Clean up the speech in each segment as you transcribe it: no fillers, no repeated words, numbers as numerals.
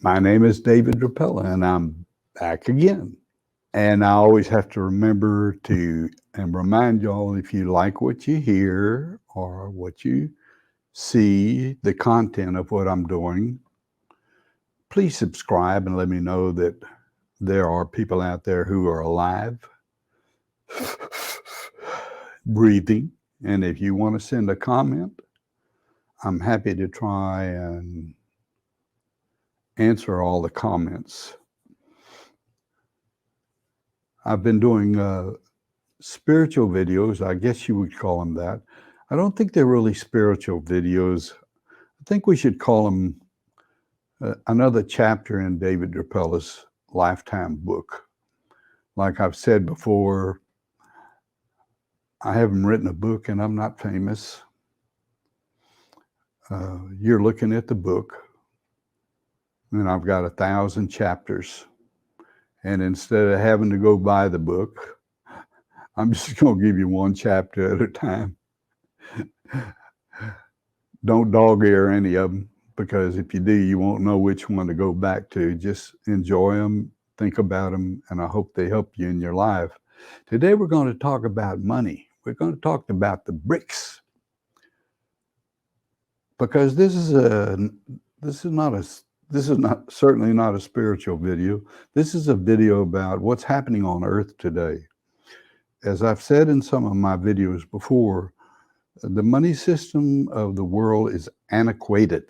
My name is David Drapela, and I'm back again. And I always have to remember to and remind y'all, if you like what you hear or what you see, the content of what I'm doing, please subscribe and let me know that there are people out there who are alive, breathing. And if you want to send a comment, I'm happy to try and answer all the comments. I've been doing spiritual videos, I guess you would call them that. I don't think they're really spiritual videos. I think we should call them another chapter in David Drapela's lifetime book. Like I've said before, I haven't written a book and I'm not famous. You're looking at the book, and I've got 1,000 chapters. And instead of having to go buy the book, I'm just going to give you one chapter at a time. Don't dog ear any of them, because if you do, you won't know which one to go back to. Just enjoy them, think about them, and I hope they help you in your life. Today we're going to talk about money. We're going to talk about the BRICS, because this is certainly not a spiritual video. This is a video about what's happening on Earth today. As I've said in some of my videos before, the money system of the world is antiquated.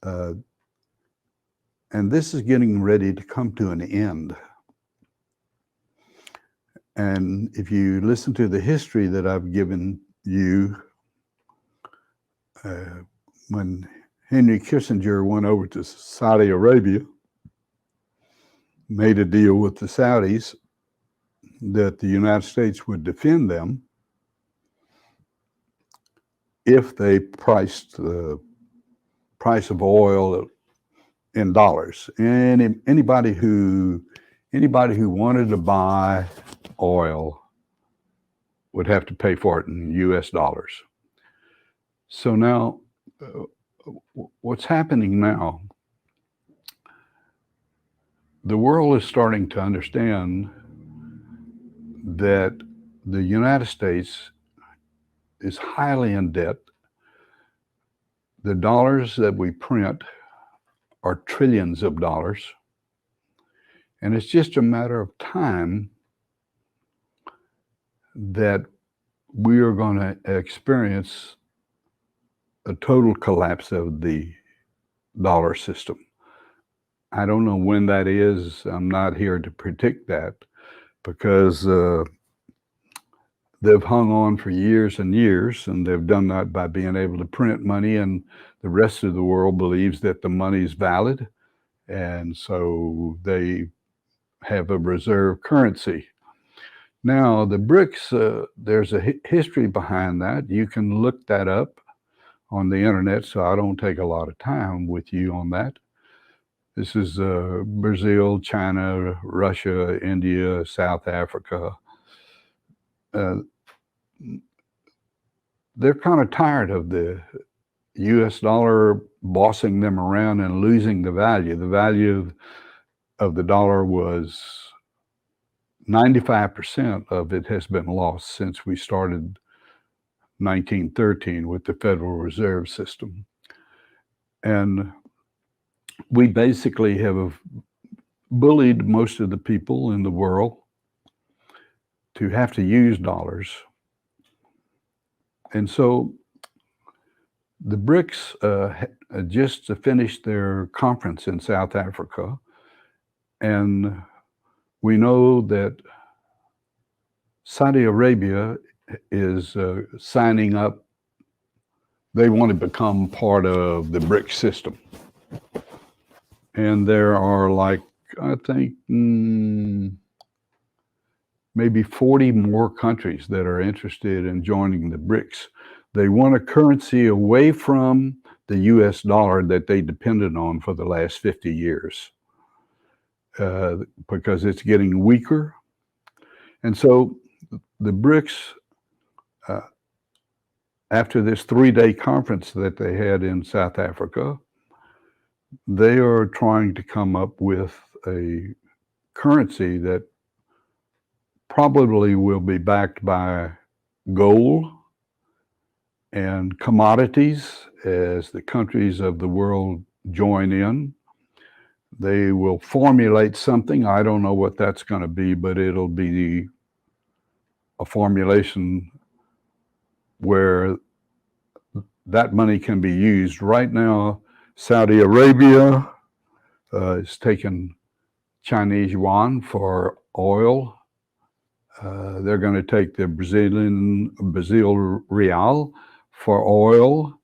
And this is getting ready to come to an end. And if you listen to the history that I've given you, when Henry Kissinger went over to Saudi Arabia, made a deal with the Saudis that the United States would defend them if they priced the price of oil in dollars. And anybody who wanted to buy oil would have to pay for it in US dollars. So now, what's happening now, the world is starting to understand that the United States is highly in debt. The dollars that we print are trillions of dollars. And it's just a matter of time that we are going to experience a total collapse of the dollar system. I don't know when that is. I'm not here to predict that, because they've hung on for years and years, and they've done that by being able to print money, and the rest of the world believes that the money is valid, and so they have a reserve currency. Now, the BRICS, there's a history behind that. You can look that up on the internet, so I don't take a lot of time with you on that. This is Brazil, China, Russia, India, South Africa. They're kind of tired of the US dollar bossing them around and losing the value. The value of the dollar was 95% of it has been lost since we started 1913 with the Federal Reserve System. And we basically have bullied most of the people in the world to have to use dollars. And so the BRICS just finished their conference in South Africa, and we know that Saudi Arabia is signing up. They want to become part of the BRICS system. And there are, like, I think, maybe 40 more countries that are interested in joining the BRICS. They want a currency away from the US dollar that they depended on for the last 50 years, because it's getting weaker. And so the BRICS, after this 3-day conference that they had in South Africa, they are trying to come up with a currency that probably will be backed by gold and commodities as the countries of the world join in. They will formulate something. I don't know what that's going to be, but it'll be a formulation where that money can be used. Right now, Saudi Arabia is taking Chinese yuan for oil. They're going to take the Brazil real for oil.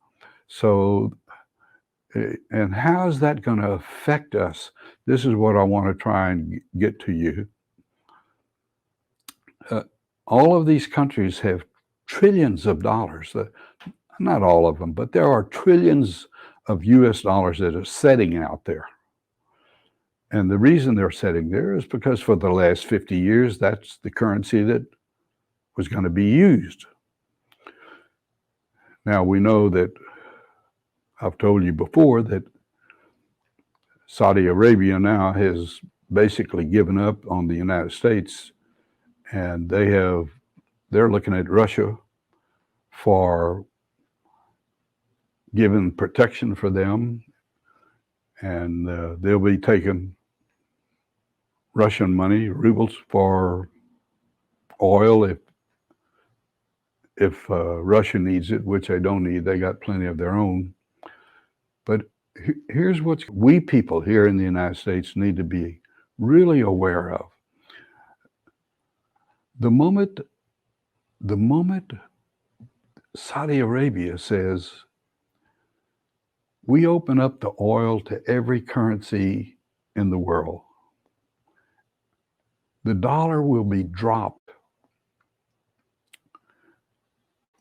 So, and how is that going to affect us? This is what I want to try and get to you. All of these countries have trillions of dollars. Not all of them, but there are trillions of US dollars that are sitting out there. And the reason they're sitting there is because for the last 50 years, that's the currency that was going to be used. Now, we know that I've told you before that Saudi Arabia now has basically given up on the United States, and they're looking at Russia for giving protection for them, and they'll be taking Russian money, rubles, for oil if Russia needs it, which they don't need. They got plenty of their own. But here's what we people here in the United States need to be really aware of. The moment Saudi Arabia says we open up the oil to every currency in the world, the dollar will be dropped.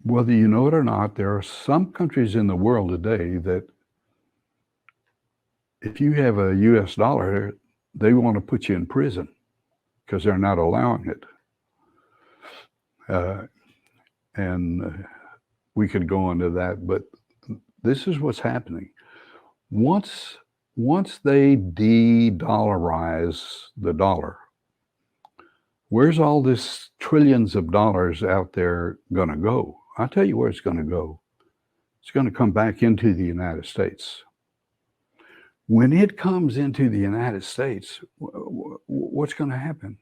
Whether you know it or not, there are some countries in the world today that if you have a US dollar, they want to put you in prison because they're not allowing it. And we could go into that, but this is what's happening. Once they de-dollarize the dollar, where's all this trillions of dollars out there going to go? I'll tell you where it's going to go. It's going to come back into the United States. When it comes into the United States, what's going to happen?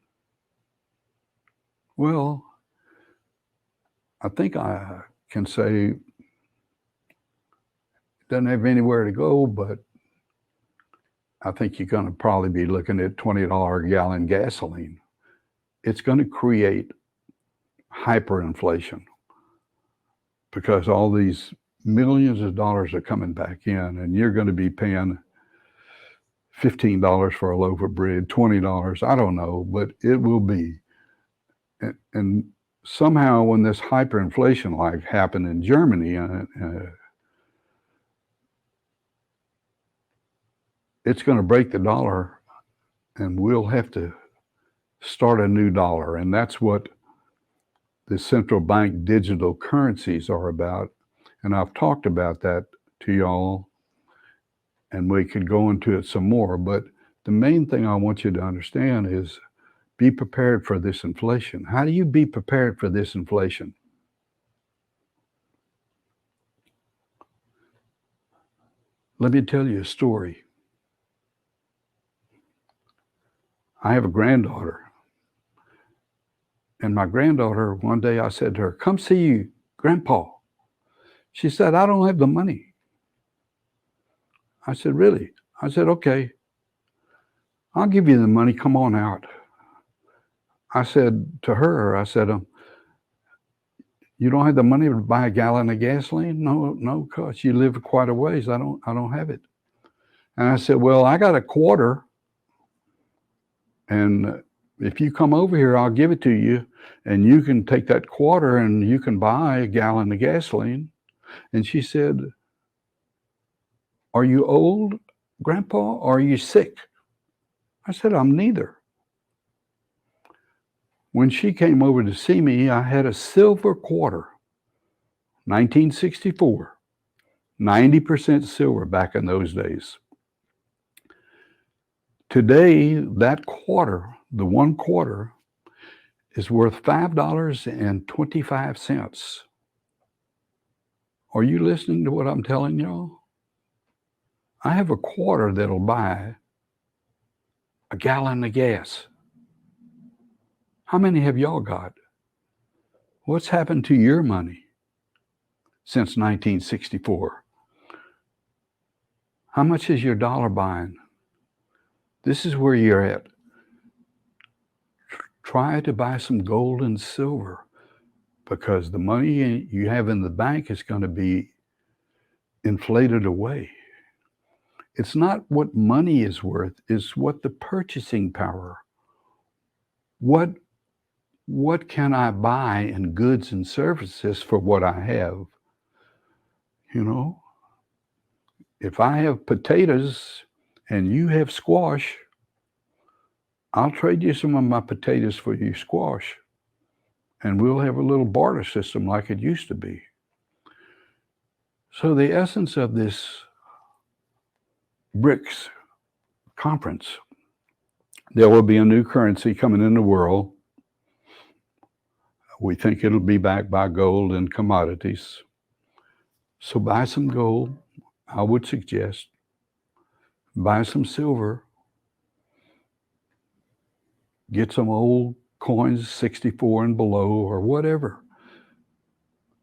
Well, I think I can say it doesn't have anywhere to go, but I think you're going to probably be looking at $20 a gallon gasoline. It's going to create hyperinflation because all these millions of dollars are coming back in, and you're going to be paying $15 for a loaf of bread, $20, I don't know, but it will be. And somehow when this hyperinflation like happened in Germany, it's going to break the dollar, and we'll have to start a new dollar. And that's what the central bank digital currencies are about. And I've talked about that to y'all, and we could go into it some more. But the main thing I want you to understand is be prepared for this inflation. How do you be prepared for this inflation? Let me tell you a story. I have a granddaughter. And my granddaughter, one day I said to her, "Come see you, Grandpa." She said, "I don't have the money." I said, "Really?" I said, "Okay, I'll give you the money. Come on out." I said to her, I said, "You don't have the money to buy a gallon of gasoline?" No, cuz you live quite a ways. I don't have it. And I said, "Well, I got a quarter, and if you come over here, I'll give it to you, and you can take that quarter and you can buy a gallon of gasoline." And she said, "Are you old, Grandpa, or are you sick?" I said, "I'm neither." When she came over to see me, I had a silver quarter, 1964, 90% silver back in those days. Today, that quarter, the 1 quarter, is worth $5.25. Are you listening to what I'm telling y'all? I have a quarter that'll buy a gallon of gas. How many have y'all got? What's happened to your money since 1964? How much is your dollar buying? This is where you're at. Try to buy some gold and silver, because the money you have in the bank is going to be inflated away. It's not what money is worth, it's what the purchasing power. What can I buy in goods and services for what I have? You know, if I have potatoes and you have squash, I'll trade you some of my potatoes for your squash, and we'll have a little barter system like it used to be. So the essence of this BRICS conference, there will be a new currency coming in the world. We think it'll be backed by gold and commodities. So buy some gold, I would suggest. Buy some silver. Get some old coins, 64 and below or whatever.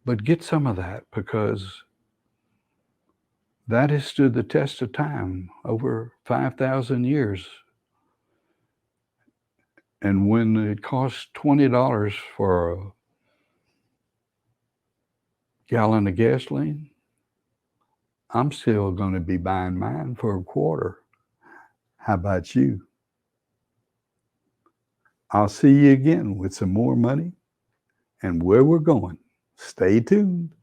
But get some of that, because that has stood the test of time over 5,000 years. And when it costs $20 for a gallon of gasoline, I'm still going to be buying mine for a quarter. How about you? I'll see you again with some more money and where we're going. Stay tuned.